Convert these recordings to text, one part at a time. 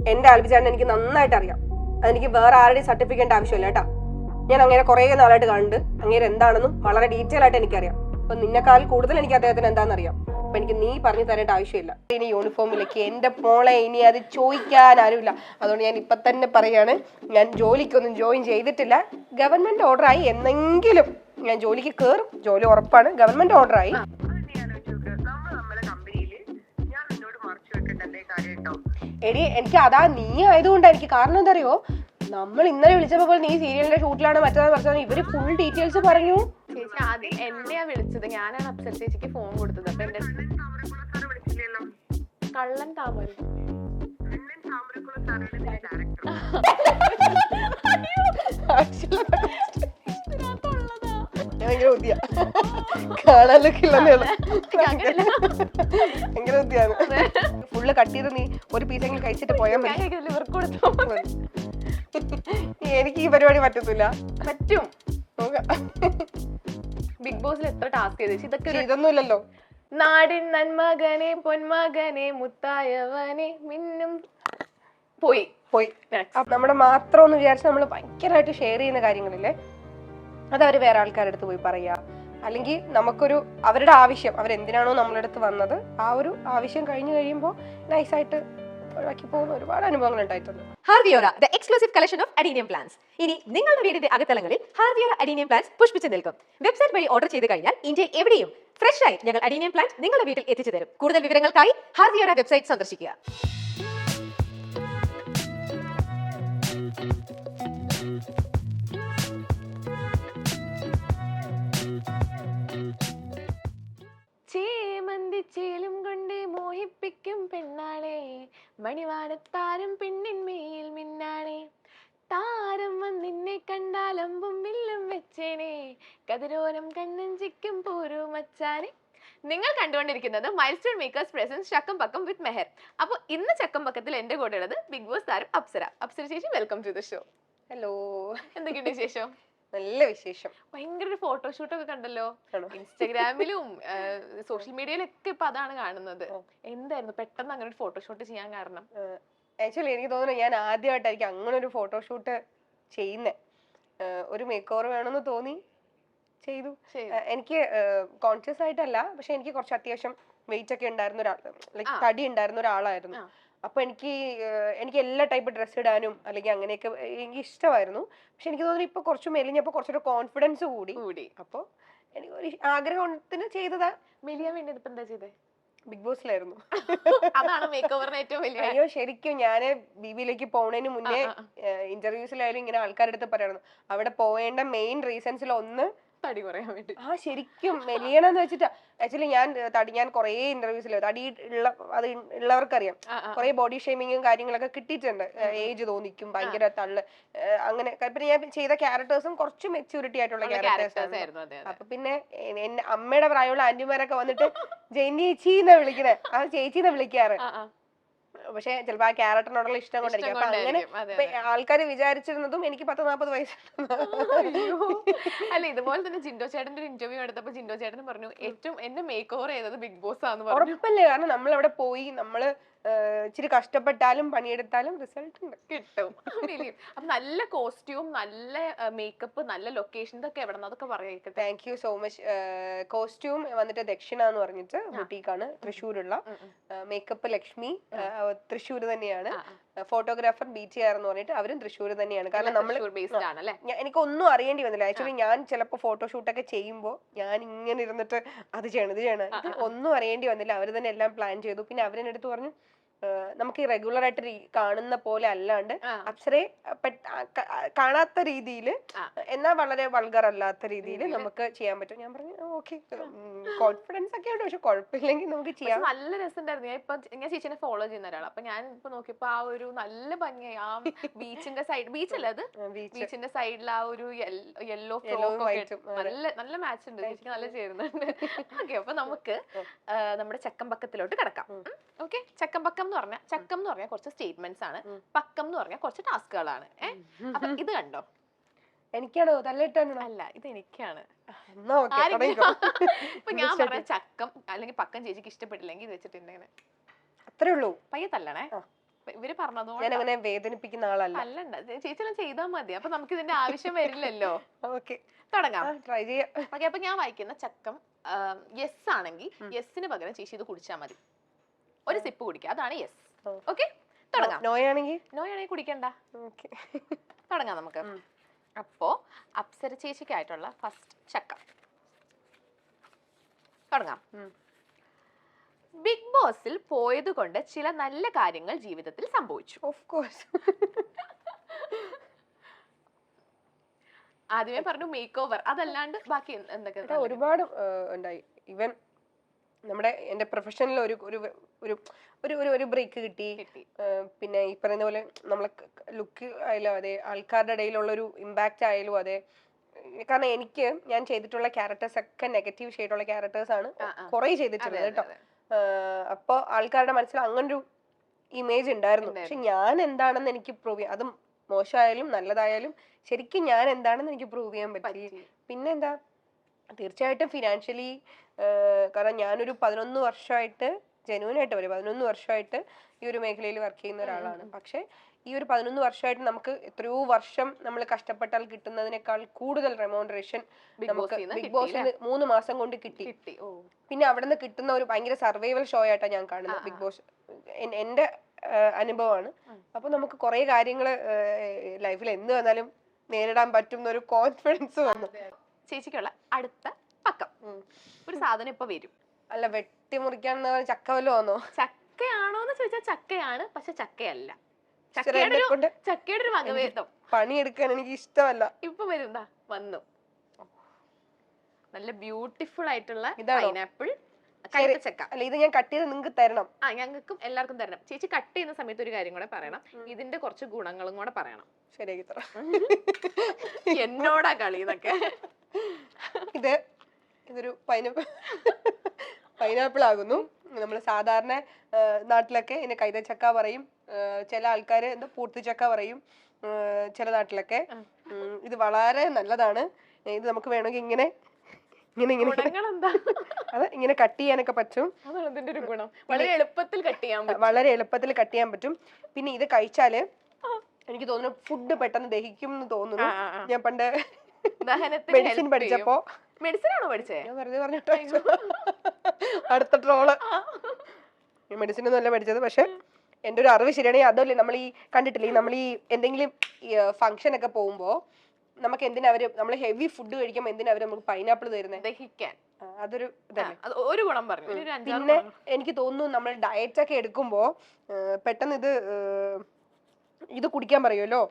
എന്റെ ആൽബിചാരൻ എനിക്ക് നന്നായിട്ട് അറിയാം. അതെനിക്ക് വേറെ ആരുടെയും സർട്ടിഫിക്കറ്റ് ആവശ്യമില്ല കേട്ടാ. ഞാൻ അങ്ങനെ കുറെ നാളായിട്ട് കണ്ട് അങ്ങനെ എന്താണെന്നും വളരെ ഡീറ്റെയിൽ ആയിട്ട് എനിക്കറിയാം. അപ്പൊ നിന്നെക്കാൾ കൂടുതൽ എനിക്ക് അദ്ദേഹത്തിന് എന്താണെന്ന് അറിയാം. അപ്പൊ എനിക്ക് നീ പറഞ്ഞു തരേണ്ട ആവശ്യമില്ല. ഇനി യൂണിഫോമിലേക്ക് എന്റെ മോളെ ഇനി അത് ചോദിക്കാൻ ആരുമില്ല. അതുകൊണ്ട് ഞാൻ ഇപ്പൊ തന്നെ പറയാണ്, ഞാൻ ജോലിക്കൊന്നും ജോയിൻ ചെയ്തിട്ടില്ല. ഗവൺമെന്റ് ഓർഡറായി എന്നെങ്കിലും ഞാൻ ജോലിക്ക് കയറും. ജോലി ഉറപ്പാണ്. ഗവൺമെന്റ് ഓർഡറായി. എടി എനിക്ക് അതാ നീ ആയതുകൊണ്ടാ എനിക്ക്. കാരണം എന്താ അറിയോ, നമ്മൾ ഇന്നലെ വിളിച്ചപ്പോൾ നീ സീരിയലിന്റെ ഷൂട്ടിലാണ് മറ്റേത് പറഞ്ഞത്. ഇവര് ഫുൾ ഡീറ്റെയിൽസ് പറഞ്ഞു. ചേച്ചി ആദ്യം എന്നെയാ വിളിച്ചത്, ഞാനാണ് അപ്സര ചേച്ചിക്ക് ഫോൺ കൊടുത്തത്. അപ്പൊ എന്റെ കള്ളൻ താമര കാണാനൊക്കെ ഭയങ്കര ബുദ്ധിയാണ്. ഫുള്ള് കട്ട് ചെയ്ത് നീ ഒരു പീസെങ്കിലും കഴിച്ചിട്ട് പോയാൽ മതി. എനിക്ക് ഈ പരിപാടി പറ്റത്തില്ല. പറ്റും. ബിഗ് ബോസിൽ എത്ര ടാസ്ക് ചെയ്തു ഇതൊക്കെ? ഇതൊന്നുമില്ലല്ലോ. നാടിൻ നന്മകനെ പൊന്മകനെ മുത്തായവനെ മിന്നും പോയി പോയി. നമ്മുടെ മാത്രം എന്ന് വിചാരിച്ച് നമ്മൾ ഭയങ്കരമായിട്ട് ഷെയർ ചെയ്യുന്ന കാര്യങ്ങളില്ലേ, അത് അവര് വേറെ ആൾക്കാരുടെ അടുത്ത് പോയി പറയാ. അല്ലെങ്കിൽ നമുക്കൊരു അവരുടെ ആവശ്യം, അവരെന്തിനാണോ നമ്മളെ അടുത്ത് വന്നത്, ആ ഒരു ആവശ്യം കഴിഞ്ഞു കഴിയുമ്പോൾ നൈസായിട്ട് ഒഴിവാക്കി പോകുന്ന ഒരുപാട് അനുഭവങ്ങൾ ഉണ്ടായിട്ടുണ്ട്. ഹാർവിയോറ the exclusive collection of adenium plants. ഇനി നിങ്ങളുടെ വീടിന്റെ അകത്തളങ്ങളിൽ ഹാർവിയോറ അഡീനിയം പ്ലാന്റ്സ് പുഷ്പിച്ചു നിൽക്കും. വെബ്സൈറ്റ് വഴി ഓർഡർ ചെയ്ത് കഴിഞ്ഞാൽ ഇന്ത്യയിൽ എവിടെയും ഫ്രഷ് ആയി ഞങ്ങൾ അഡീനിയം പ്ലാന്റ് നിങ്ങളുടെ വീട്ടിൽ എത്തിച്ചു തരും. കൂടുതൽ വിവരങ്ങൾക്കായി ഹാർവിയോറ വെബ്സൈറ്റ് സന്ദർശിക്കുക. ചേമന്തിച്ചേലും കൊണ്ട് മോഹിപ്പിക്കും പെണ്ണാളെ, മണിവാനത്താരം പെണ്ണിന്മേൽ മിന്നാളെ, താരം വന്നിന്നെ കണ്ടാൽ അമ്പും വില്ലും വെച്ചേനെ, കതിരോരം കണ്ണഞ്ചിക്കും പോരൂ മച്ചാനെ. നിങ്ങൾ കണ്ടുകൊണ്ടിരിക്കുന്നത് മൈൽസ്റ്റോൺ മേക്കേഴ്സ് പ്രസൻസ് ചക്കം പക്കം വിത്ത് മെഹർ. അപ്പോൾ ഇന്ന് ചക്കം പക്കത്തിൽ എന്റെ കൂടെ ഉള്ളത് ബിഗ് ബോസ് താരം അപ്സര. അപ്സര ചേച്ചി, welcome to the show. Hello, എന്തൊക്കെയുണ്ട് വിശേഷം? നല്ല വിശേഷം. ഭയങ്കര ഒരു ഫോട്ടോഷൂട്ടൊക്കെ കണ്ടല്ലോ ഇൻസ്റ്റാഗ്രാമിലും സോഷ്യൽ മീഡിയയിലൊക്കെ ഇപ്പൊ അതാണ് കാണുന്നത്. എന്തായിരുന്നു പെട്ടെന്ന് അങ്ങനെ ഒരു ഫോട്ടോഷൂട്ട് ചെയ്യാൻ കാരണം? ആക്ച്വലി എനിക്ക് തോന്നുന്നു ഞാൻ ആദ്യമായിട്ടായിരിക്കും അങ്ങനെ ഒരു ഫോട്ടോഷൂട്ട് ചെയ്യുന്നേ. ഒരു മേക്ക് ഓവർ വേണമെന്ന് തോന്നി ചെയ്തു. എനിക്ക് കോൺഷ്യസ് ആയിട്ടല്ല, പക്ഷെ എനിക്ക് കുറച്ച് അത്യാവശ്യം വെയിറ്റ് ഒക്കെ ഉണ്ടായിരുന്ന ഒരാൾ, ലൈക്ക് തടി ഉണ്ടായിരുന്ന ഒരാളായിരുന്നു. അപ്പൊ എനിക്ക് എല്ലാ ടൈപ്പ് ഡ്രസ്സ് ഇടാനും അല്ലെങ്കിൽ അങ്ങനെയൊക്കെ എനിക്ക് ഇഷ്ടമായിരുന്നു. പക്ഷെ എനിക്ക് തോന്നുന്നു ഇപ്പൊ കുറച്ച് മെലിഞ്ഞപ്പോ കുറച്ചൊരു കോൺഫിഡൻസ് കൂടി. അപ്പൊ എനിക്ക് ഒരു ആഗ്രഹത്തിന് ചെയ്തതാ. മെലിയാൻ വേണ്ടി ഇപ്പൊ എന്താ ചെയ്തേ? ബിഗ് ബോസിലായിരുന്നു. അതാണ് മേക്ക് ഓവറിന് ഏറ്റവും വലിയ. അയ്യോ ശരിക്കും ഞാന് ബിബിയിലേക്ക് പോണതിന് മുന്നേ ഇന്റർവ്യൂസിലായാലും ഇങ്ങനെ ആൾക്കാരുടെ അടുത്ത് പറയായിരുന്നു, അവിടെ പോവേണ്ട മെയിൻ റീസൺസിൽ ഒന്ന് തടി കുറയാൻ വേണ്ടി. ശരിക്കും മെലിയണമെന്ന് വെച്ചിട്ടാ. ആക്ച്വലി ഞാൻ കുറെ ഇന്റർവ്യൂസിൽ തടി ഉള്ളവർക്കറിയാം, കുറെ ബോഡി ഷേമിങ്ങും കാര്യങ്ങളൊക്കെ കിട്ടിയിട്ടുണ്ട്. ഏജ് തോന്നിക്കും, ഭയങ്കര തള്ള്, അങ്ങനെ. പിന്നെ ഞാൻ ചെയ്ത ക്യാരക്ടേഴ്സും കുറച്ച് മെച്യൂരിറ്റി ആയിട്ടുള്ള ക്യാരക്ടേഴ്സ് ആയിരുന്നു. അപ്പൊ പിന്നെ അമ്മയുടെ പ്രായമുള്ള ആന്റിമാരൊക്കെ വന്നിട്ട് ജെയിൻ ചേച്ചിന്നാ വിളിക്കണേ, ആ ചേച്ചിന്നാ വിളിക്കാറ്. പക്ഷെ ചിലപ്പോ ആ ക്യാരക്ടറിനോടുള്ള ഇഷ്ടം കൊണ്ടായിരിക്കും. അപ്പൊ അങ്ങനെ ആൾക്കാര് വിചാരിച്ചിരുന്നതും എനിക്ക് 10-40 വയസ്സുണ്ട്. അല്ല, ഇതുപോലെ തന്നെ ജിൻഡോ ചേട്ടന്റെ ഒരു ഇന്റർവ്യൂ എടുത്തപ്പോ ജിൻഡോ ചേട്ടൻ പറഞ്ഞു ഏറ്റവും എന്റെ മേക്ക് ഓവർ ചെയ്തത് ബിഗ് ബോസ് ആണെന്ന് പറഞ്ഞു. ഉറപ്പല്ലേ, കാരണം നമ്മൾ അവിടെ പോയി നമ്മള് ഇച്ചിരി കഷ്ടപ്പെട്ടാലും പണിയെടുത്താലും റിസൾട്ട് കിട്ടും. അപ്പൊ നല്ല കോസ്റ്റ്യൂം, നല്ല മേക്കപ്പ്, നല്ല ലൊക്കേഷൻ, ഇതൊക്കെ എവിടെ അതൊക്കെ പറയാം. Thank you so much. Costume വന്നിട്ട് ദക്ഷിണ എന്ന് പറഞ്ഞിട്ട് ബുട്ടീക്കാണ്, തൃശ്ശൂരുള്ള. മേക്കപ്പ് ലക്ഷ്മി, തൃശ്ശൂർ തന്നെയാണ്. ഫോട്ടോഗ്രാഫർ BTR എന്ന് പറഞ്ഞിട്ട് അവരും തൃശ്ശൂർ തന്നെയാണ്. കാരണം നമ്മൾ എനിക്കൊന്നും അറിയേണ്ടി വന്നില്ല. ആക്ച്വലി ഞാൻ ചിലപ്പോ ഫോട്ടോഷൂട്ടൊക്കെ ചെയ്യുമ്പോൾ ഞാൻ ഇങ്ങനെ ഇരുന്നിട്ട് അത് ചെയ്യണം ഇത് ചെയ്യണം, ഇത് ഒന്നും അറിയേണ്ടി വന്നില്ല. അവർ തന്നെ എല്ലാം പ്ലാൻ ചെയ്തു. പിന്നെ അവരെന്നെ അടുത്ത് പറഞ്ഞു, നമുക്ക് ഈ റെഗുലർ ആയിട്ട് കാണുന്ന പോലെ അല്ലാണ്ട് അപ്സരയെ കാണാത്ത രീതിയിൽ, എന്നാൽ വളരെ വൾഗർ അല്ലാത്ത രീതിയിൽ നമുക്ക് ചെയ്യാൻ പറ്റും. ഞാൻ പറഞ്ഞു ഓക്കെ, കോൺഫിഡൻസ് ഒക്കെ ഉണ്ട്, പക്ഷെ കുഴപ്പമില്ലെങ്കിൽ നമുക്ക് ചെയ്യാം. നല്ല രസമുണ്ടായിരുന്നു. ഞാൻ ചേച്ചിനെ ഫോളോ ചെയ്യുന്ന ഒരാളാണ്. അപ്പൊ ഞാൻ ഇപ്പൊ നോക്കിയപ്പോ ആ ഒരു നല്ല ഭംഗിയായി ആ ബീച്ചിന്റെ സൈഡ്, ബീച്ചല്ല അത്, ബീച്ചിന്റെ സൈഡിൽ ആ ഒരു യെല്ലോ നല്ല മാച്ച് ഉണ്ട്. ചേച്ചിക്ക് നല്ല ചേരുന്നുണ്ട്. ഓക്കെ, അപ്പൊ നമുക്ക് നമ്മുടെ ചക്കമ്പക്കത്തിലോട്ട് കിടക്കാം. ഓക്കെ, ചക്കമ്പക്കം ചക്കം എന്ന് പറഞ്ഞാൽ കുറച്ച് സ്റ്റേറ്റ്മെന്റ്സ് ആണ്, പക്കം എന്ന് പറഞ്ഞാൽ കുറച്ച് ടാസ്കുകളാണ്. അപ്പൊ ഇത് കണ്ടോ? എനിക്കാണോ തല്ലിട്ടാണോ? അല്ല, ഇത് എനിക്കാണ്. ഇപ്പൊ ഞാൻ പറഞ്ഞ ചക്കം അല്ലെങ്കിൽ പക്കം ചേച്ചിക്ക് ഇഷ്ടപ്പെട്ടില്ലെങ്കിൽ ഇത് വെച്ചിട്ടുണ്ടെങ്കിൽ അത്രേ ഉള്ളൂ. പയ്യെ തല്ലണേ. ഇവര് പറഞ്ഞതുകൊണ്ട് ഞാൻ അങ്ങനെ വേദനിപ്പിക്കുന്ന ആളല്ല. അല്ലണ്ട ചേച്ചി ചെയ്താൽ മതി, അപ്പൊ നമുക്ക് ഇതിന്റെ ആവശ്യം വരില്ലല്ലോ. ഓക്കെ, തുടങ്ങാം. ട്രൈ ചെയ്യാം. ഓക്കെ, അപ്പൊ ഞാൻ വായിക്കുന്ന ചക്കം യെസ് ആണെങ്കിൽ യെസിന് പകരം ചേച്ചി ഇത് കുടിച്ചാൽ മതി. ഒരു സിപ്പ് കുടിക്കുക, അതാണ് യെസ്. ഓക്കെ, തുടങ്ങാം. നോയാണെങ്കിൽ നോയാണെങ്കിൽ കുടിക്കണ്ട. ഓക്കെ, തുടങ്ങാം നമുക്ക്. അപ്പോ അപ്സര ചേച്ചിക്കായിട്ടുള്ള ഫസ്റ്റ് ചക്ക തുടങ്ങാം. ബിഗ് ബോസിൽ പോയത് കൊണ്ട് ചില നല്ല കാര്യങ്ങൾ ജീവിതത്തിൽ സംഭവിച്ചു. Of course. ആദ്യമേ പറഞ്ഞു മേക്ക് ഓവർ, അതല്ലാണ്ട് ബാക്കി എന്തൊക്കെ ഒരുപാട് ഉണ്ടായി. ഈവൻ എന്റെ പ്രൊഫഷനിൽ ഒരു ഒരു ഒരു ഒരു ബ്രേക്ക് കിട്ടി. പിന്നെ ഈ പറയുന്ന പോലെ നമ്മളെ ലുക്ക് ആയാലും അതെ, ആൾക്കാരുടെ ഇടയിലുള്ള ഒരു ഇമ്പാക്റ്റ് ആയാലും അതെ. കാരണം ഞാൻ ചെയ്തിട്ടുള്ള ക്യാരക്ടേഴ്സ് ഒക്കെ നെഗറ്റീവ് ഷെയ്ഡുള്ള ക്യാരക്ടേഴ്സ് ആണ് കുറെ ചെയ്തിട്ടുള്ളത് കേട്ടോ. അപ്പൊ ആൾക്കാരുടെ മനസ്സിൽ അങ്ങനൊരു ഇമേജ് ഉണ്ടായിരുന്നു. പക്ഷെ ഞാൻ എന്താണെന്ന് എനിക്ക് പ്രൂവ് ചെയ്യാം. അതും മോശമായാലും നല്ലതായാലും ശരിക്കും ഞാൻ എന്താണെന്ന് എനിക്ക് പ്രൂവ് ചെയ്യാൻ പറ്റി. പിന്നെന്താ, തീർച്ചയായിട്ടും ഫിനാൻഷ്യലി, കാരണം ഞാനൊരു 11 വർഷമായിട്ട് ജെന്യൂനായിട്ട് പറയും, 11 വർഷമായിട്ട് ഈ ഒരു മേഖലയിൽ വർക്ക് ചെയ്യുന്ന ഒരാളാണ്. പക്ഷെ ഈ ഒരു 11 വർഷമായിട്ട് നമുക്ക് എത്രയോ വർഷം നമ്മൾ കഷ്ടപ്പെട്ടാൽ കിട്ടുന്നതിനേക്കാൾ കൂടുതൽ റെമ്യൂണറേഷൻ നമുക്ക് ബിഗ് ബോസിന് 3 മാസം കൊണ്ട് കിട്ടി. പിന്നെ അവിടെ നിന്ന് കിട്ടുന്ന ഒരു ഭയങ്കര സർവൈവൽ ഷോ ആയിട്ടാണ് ഞാൻ കാണുന്നത് ബിഗ് ബോസ്. എന്റെ അനുഭവമാണ്. അപ്പൊ നമുക്ക് കുറെ കാര്യങ്ങള് ലൈഫിൽ എന്ത് വന്നാലും നേരിടാൻ പറ്റുന്ന ഒരു കോൺഫിഡൻസ് വന്നു. ചേച്ചിക്കുള്ള അടുത്ത പക്കം ഒരു സാധനം ഇപ്പൊ വരും. അല്ല, വെട്ടിമുറിക്കാന്ന് ചക്ക വല്ലതും ആണോ? ചക്കയാണോന്ന് ചോദിച്ചാൽ ചക്കയാണ്, പക്ഷെ ചക്കയല്ല. ചക്കയുടെ ഒരു വകഭേദം. പണിയെടുക്കാൻ എനിക്ക് ഇഷ്ടമല്ല. ഇപ്പൊ വരുന്ന വന്നു നല്ല ബ്യൂട്ടിഫുൾ ആയിട്ടുള്ള പൈനാപ്പിൾ കൈതച്ചക്ക. അല്ല, ഇത് ഞാൻ കട്ട് ചെയ്ത് നിങ്ങൾക്ക് തരണം. ഞങ്ങൾക്കും എല്ലാവർക്കും തരണം. ചേച്ചി കട്ട് ചെയ്യുന്ന സമയത്ത് ഒരു കാര്യം കൂടെ പറയണം, ഇതിന്റെ കുറച്ച് ഗുണങ്ങളും കൂടെ പറയണം. ശരിയാക്കി തരാം. എന്നോടാ കളി ഇതൊക്കെ. ഇതൊരു പൈനാപ്പിൾ ആകുന്നു. നമ്മൾ സാധാരണ നാട്ടിലൊക്കെ ഇതിനെ കൈതച്ചക്ക പറയും, ചില ആൾക്കാര് എന്താ പൂർത്തിച്ചക്ക പറയും ചില നാട്ടിലൊക്കെ. ഇത് വളരെ നല്ലതാണ്. ഇത് നമുക്ക് വേണമെങ്കിൽ ഇങ്ങനെ അതെ, ഇങ്ങനെ കട്ട് ചെയ്യാനൊക്കെ പറ്റും. വളരെ എളുപ്പത്തിൽ കട്ട് ചെയ്യാൻ പറ്റും. പിന്നെ ഇത് കഴിച്ചാല് എനിക്ക് തോന്നുന്നു ഫുഡ് പെട്ടെന്ന് ദഹിക്കും എന്ന് തോന്നുന്നു. ഞാൻ പണ്ട് മെഡിസിൻ പഠിച്ചപ്പോ. മെഡിസിൻ ആണോ പഠിച്ചേ? ഞാൻ വെറുതെ പറഞ്ഞിട്ടോ. അടുത്ത ട്രോള്. മെഡിസിൻ ഒന്നും അല്ല പഠിച്ചത്. പക്ഷെ എന്റെ ഒരു അറിവ് ശരിയാണെങ്കിൽ അതല്ലേ, നമ്മൾ ഈ കണ്ടിട്ടില്ലേ, നമ്മൾ ഈ എന്തെങ്കിലും ഫംഗ്ഷൻ ഒക്കെ പോകുമ്പോ നമുക്ക് നമ്മൾ ഹെവി ഫുഡ് കഴിക്കുമ്പോ എന്തിനാ അവര് നമുക്ക് പൈനാപ്പിൾ തരുന്നത്? ദഹിക്കാൻ. അതൊരു ഒരു ഗുണം പറഞ്ഞു. പിന്നെ എനിക്ക് തോന്നുന്നു നമ്മൾ ഡയറ്റ് ഒക്കെ എടുക്കുമ്പോ പെട്ടെന്ന് ഇത് കുടിക്കാൻ പറയുമല്ലോ,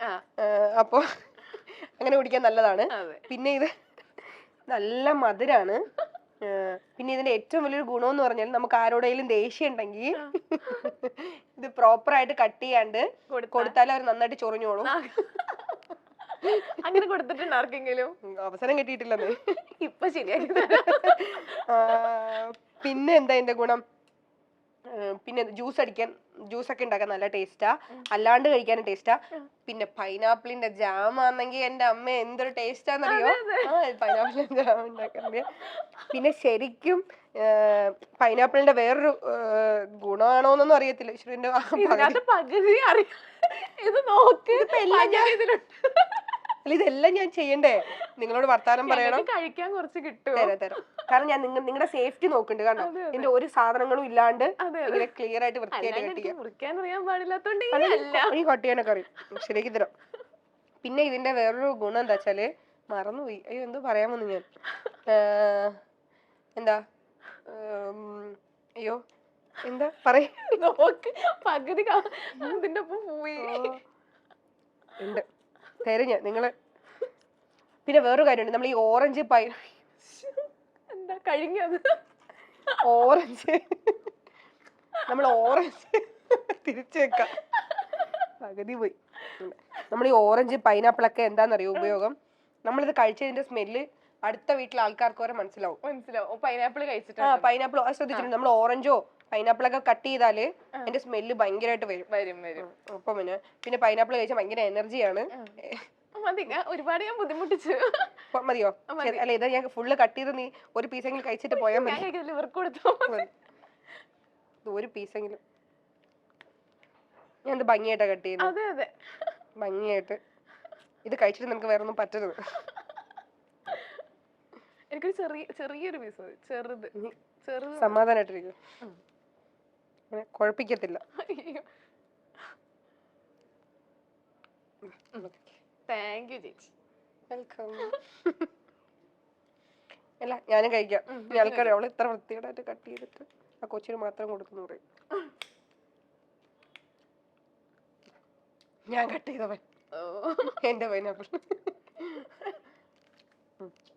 അപ്പൊ അങ്ങനെ കുടിക്കാൻ നല്ലതാണ്. പിന്നെ ഇത് നല്ല മധുരാണ്. പിന്നെ ഇതിന്റെ ഏറ്റവും വലിയൊരു ഗുണം എന്ന് പറഞ്ഞാൽ നമുക്ക് ആരോടെങ്കിലും ദേഷ്യം ഉണ്ടെങ്കിൽ ഇത് പ്രോപ്പർ ആയിട്ട് കട്ട് ചെയ്യാണ്ട് കൊടുത്താൽ അവർ നന്നായിട്ട് ചൊറിഞ്ഞോളും. അങ്ങനെ കൊടുത്തിട്ടുണ്ട് ആർക്കെങ്കിലും? അവസരം കിട്ടിയിട്ടില്ലെന്ന്. ഇപ്പൊ ശരിയാക്കി. പിന്നെ എന്താ ഇതിന്റെ ഗുണം? പിന്നെ ജ്യൂസ് ഒക്കെ ഉണ്ടാക്കാൻ നല്ല ടേസ്റ്റാ, അല്ലാണ്ട് കഴിക്കാനും ടേസ്റ്റാ. പിന്നെ പൈനാപ്പിളിന്റെ ജാം ആണെങ്കിൽ എന്റെ അമ്മ എന്തൊരു ടേസ്റ്റാന്നറിയോ? പൈനാപ്പിളിന്റെ ജാം ഉണ്ടാക്കുന്നത്. പിന്നെ ശരിക്കും പൈനാപ്പിളിന്റെ വേറൊരു ഗുണമാണോന്നൊന്നും അറിയത്തില്ല. പകുതി അറിയാം. ഇത് നോക്ക്, അല്ല, ഇതെല്ലാം ഞാൻ ചെയ്യണ്ടേ? നിങ്ങളോട് വർത്താനം പറയണം, കഴിക്കാൻ കുറച്ച് കിട്ടും. തരാം. കാരണം ഞാൻ നിങ്ങളുടെ സേഫ്റ്റി നോക്കുന്നുണ്ട്. കാരണം എന്റെ ഒരു സാധനങ്ങളും ഇല്ലാണ്ട് ഇങ്ങനെ ക്ലിയർ ആയിട്ട് വൃത്തിയായിട്ട് കട്ട് ചെയ്യാനൊക്കെ അറിയും. ശരിയാക്കി തരാം. പിന്നെ ഇതിന്റെ വേറൊരു ഗുണം എന്താ വെച്ചാല്, മറന്നുപോയി, അയ്യോ എന്തോ പറയാൻ വന്നു ഞാൻ. എന്താ അയ്യോ എന്താ പറയ, നോക്ക് പകുതി ഇതിന്റെ ഒപ്പം പോയി ഉണ്ട് തരും ഞാൻ നിങ്ങള്. പിന്നെ വേറൊരു കാര്യമുണ്ട്, നമ്മൾ ഈ ഓറഞ്ച് എന്താ കഴിഞ്ഞത്? ഓറഞ്ച് തിരിച്ചു വെക്കാം, പകുതി പോയി. നമ്മൾ ഈ ഓറഞ്ച് പൈനാപ്പിൾ ഒക്കെ എന്താണെന്നറിയോ ഉപയോഗം? നമ്മളിത് കഴിച്ചതിന്റെ സ്മെല്ല് അടുത്ത വീട്ടിലെ ആൾക്കാർക്ക് വരെ മനസ്സിലാവും. പൈനാപ്പിൾ കഴിച്ചിട്ട്. പൈനാപ്പിൾ ശ്രദ്ധിച്ചിട്ടുണ്ട്, നമ്മൾ ഓറഞ്ചോ പൈനാപ്പിൾ ഒക്കെ കട്ട് ചെയ്താല് അതിന്റെ സ്മെല്ല് ഭയങ്കരമായിട്ട് വരും. അപ്പൊ പിന്നെ പൈനാപ്പിൾ കഴിച്ചാൽ ഭയങ്കര എനർജിയാണ്. ഒരുപാട് ഞാൻ ബുദ്ധിമുട്ടിച്ചു. മതിയോ? അല്ല, ഇതാ ഞാൻ ഫുള്ള് കട്ട് ചെയ്ത് നീ ഒരു പീസെങ്കിലും കഴിച്ചിട്ട് പോയാൽ മതി. ഒരു പീസെങ്കിലും ഞാൻ എന്ത് ഭംഗിയായിട്ടാ കട്ട് ചെയ്യുന്നത്, അതെ അതെ ഭംഗിയായിട്ട്. ഇത് കഴിച്ചിട്ട് നമുക്ക് വേറെ ഒന്നും പറ്റരുത്. എനിക്കൊരു ചെറിയൊരു പീസ് മതി, ചെറുത്. സമാധാനായിട്ടിരിക്കും, കുഴപ്പിക്കത്തില്ല. താങ്ക് യു ചേച്ചി. വെൽക്കം. അല്ല ഞാനും കഴിക്കാം. ആൾക്കാരെ അവള് ഇത്ര വൃത്തിയോടായിട്ട് കട്ട് ചെയ്തിട്ട് ആ കൊച്ചിന് മാത്രം കൊടുക്കുന്നു പറയും. ഞാൻ കട്ട് ചെയ്തവൻ എന്റെ പൈനാപ്പിൾ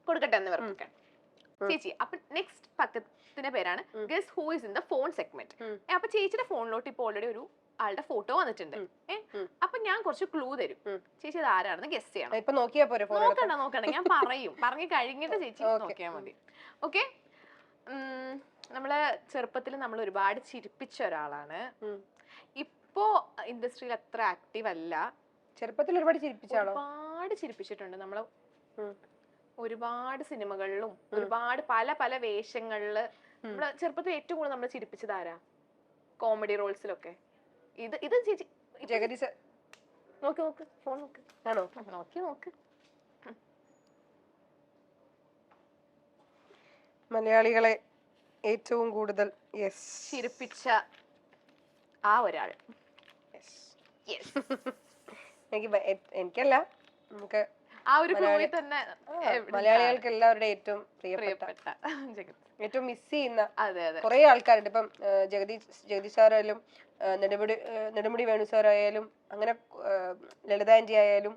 കൊടുക്കട്ടെ എന്ന് പറഞ്ഞേ ചേച്ചി. അപ്പൊ നെക്സ്റ്റ് പക്കത്തിന്റെ പേരാണ് guess who is in the phone segment. അപ്പൊ ചേച്ചിയുടെ ഫോണിലോട്ട് ഇപ്പൊ ഓൾറെഡി ഒരു ആളുടെ ഫോട്ടോ വന്നിട്ടുണ്ട്. അപ്പൊ ഞാൻ കുറച്ച് ക്ലൂ തരും, ചേച്ചി അത് ആരാണെന്ന് ഗസ് ചെയ്യണം. ഇപ്പൊ നോക്കിയാ പോരെ? നോക്കണ്ട, ഞാൻ പറഞ്ഞു കഴിഞ്ഞിട്ട് ചേച്ചി നോക്കിയാ മതി. ഓക്കെ. നമ്മള് ചെറുപ്പത്തിൽ നമ്മൾ ഒരുപാട് ചിരിപ്പിച്ച ഒരാളാണ്. ഇപ്പോ ഇൻഡസ്ട്രിയിൽ അത്ര ആക്റ്റീവ് അല്ല. ചെറുപ്പത്തിൽ ഒരുപാട് ചിരിപ്പിച്ചാളോ? ഒരുപാട് ചിരിപ്പിച്ചിട്ടുണ്ട് നമ്മള്, ഒരുപാട് സിനിമകളിലും ഒരുപാട് പല പല വേഷങ്ങളില്. നമ്മള് ചെറുപ്പത്തിൽ ഏറ്റവും കൂടുതൽ നമ്മൾ ചിരിപ്പിച്ചത് ആരാ? കോമഡി റോൾസിലൊക്കെ. ഇത് ചേച്ചി ജഗതി സർ. നോക്ക് ഫോൺ നോക്ക്. ആണോ? നോക്ക്. മലയാളികളെ ഏറ്റവും കൂടുതൽ ചിരിപ്പിച്ച ആ ഒരാൾ. എനിക്കല്ല, നമുക്ക് ആ ഒരു മൂവി തന്നെ മലയാളികൾക്ക് എല്ലാവരുടെ ഏറ്റവും പ്രിയപ്പെട്ട, ഏറ്റവും മിസ് ചെയ്യുന്ന കുറെ ആൾക്കാരുണ്ട്. ഇപ്പം ജഗതി സാറായാലും, നെടുമുടി വേണു സാറായാലും, അങ്ങനെ ലളിത ആന്റി ആയാലും,